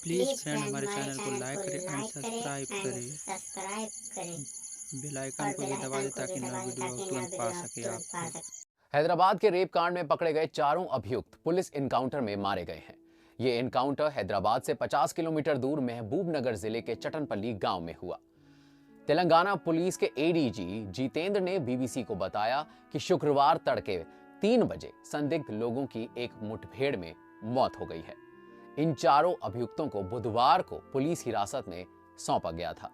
Please friend हमारे channel को like करें एंड सब्सक्राइब करें। बेल आइकन को भी दबा दें ताकि नया वीडियो तुरंत पा सके आप। हैदराबाद के रेप कांड में पकड़े गए चारों अभियुक्त पुलिस इनकाउंटर में मारे गए हैं। ये इनकाउंटर हैदराबाद से 50 किलोमीटर दूर महबूबनगर जिले के चटनपल्ली गांव में हुआ। तेलंगाना पुलिस के एडीजी जितेंद्र ने बीबीसी को बताया कि शुक्रवार तड़के 3 बजे संदिग्ध लोगों की एक मुठभेड़ में मौत हो गई है। इन चारों अभियुक्तों को बुधवार को पुलिस हिरासत में सौंपा गया था।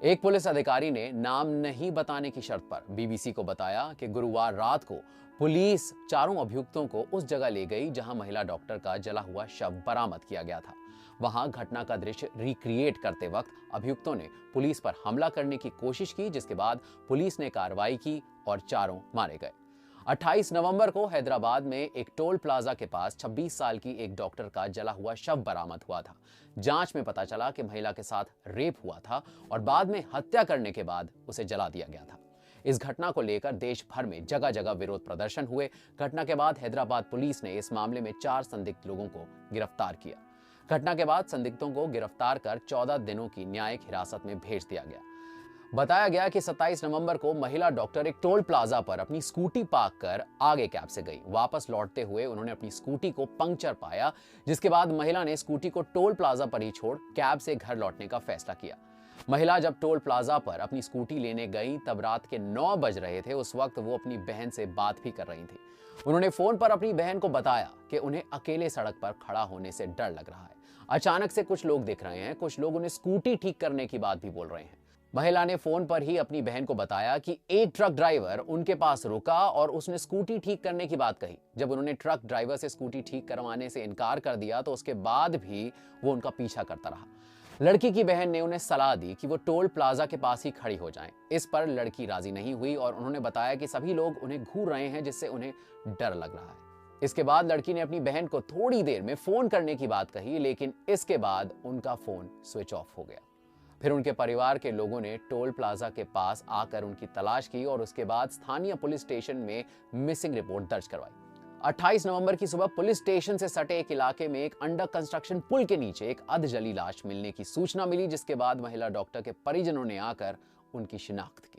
एक पुलिस अधिकारी ने नाम नहीं बताने की शर्त पर बीबीसी को बताया कि गुरुवार रात को पुलिस चारों अभियुक्तों को उस जगह ले गई जहां महिला डॉक्टर का जला हुआ शव बरामद किया गया था। वहां घटना का दृश्य रिक्रिएट करते वक्त अभियुक्तों ने पुलिस पर हमला करने की कोशिश की, जिसके बाद पुलिस ने कार्रवाई की और चारों मारे गए। 28 नवंबर को हैदराबाद में एक टोल प्लाजा के पास 26 साल की एक डॉक्टर का जला हुआ शव बरामद हुआ था। जांच में पता चला कि महिला के साथ रेप हुआ था और बाद में हत्या करने के बाद उसे जला दिया गया था। इस घटना को लेकर देश भर में जगह जगह विरोध प्रदर्शन हुए। घटना के बाद हैदराबाद पुलिस ने इस मामले में 4 संदिग्ध लोगों को गिरफ्तार किया। घटना के बाद संदिग्धों को गिरफ्तार कर 14 दिनों की न्यायिक हिरासत में भेज दिया गया। बताया गया कि 27 नवंबर को महिला डॉक्टर एक टोल प्लाजा पर अपनी स्कूटी पार्क कर आगे कैब से गई। वापस लौटते हुए उन्होंने अपनी स्कूटी को पंक्चर पाया, जिसके बाद महिला ने स्कूटी को टोल प्लाजा पर ही छोड़ कैब से घर लौटने का फैसला किया। महिला जब टोल प्लाजा पर अपनी स्कूटी लेने गई तब रात के 9 बज रहे थे। उस वक्त वो अपनी बहन से बात भी कर रही थी। उन्होंने फोन पर अपनी बहन को बताया कि उन्हें अकेले सड़क पर खड़ा होने से डर लग रहा है। अचानक से कुछ लोग दिख रहे हैं, कुछ लोग उन्हें स्कूटी ठीक करने की बात भी बोल रहे हैं। महिला ने फोन पर ही अपनी बहन को बताया कि एक ट्रक ड्राइवर उनके पास रुका और उसने स्कूटी ठीक करने की बात कही। जब उन्होंने ट्रक ड्राइवर से स्कूटी ठीक करवाने से इनकार कर दिया तो उसके बाद भी वो उनका पीछा करता रहा। लड़की की बहन ने उन्हें सलाह दी कि वो टोल प्लाजा के पास ही खड़ी हो जाएं। इस पर लड़की राजी नहीं हुई और उन्होंने बताया कि सभी लोग उन्हें घूर रहे हैं, जिससे उन्हें डर लग रहा है। इसके बाद लड़की ने अपनी बहन को थोड़ी देर में फोन करने की बात कही, लेकिन इसके बाद उनका फोन स्विच ऑफ हो गया। फिर उनके परिवार के लोगों ने टोल प्लाजा के पास आकर उनकी तलाश की और उसके बाद स्थानीय पुलिस स्टेशन में मिसिंग रिपोर्ट दर्ज करवाई। 28 नवंबर की सुबह पुलिस स्टेशन से सटे एक इलाके में एक अंडर कंस्ट्रक्शन पुल के नीचे एक अधजली लाश मिलने की सूचना मिली, जिसके बाद महिला डॉक्टर के परिजनों ने आकर उनकी शिनाख्त की।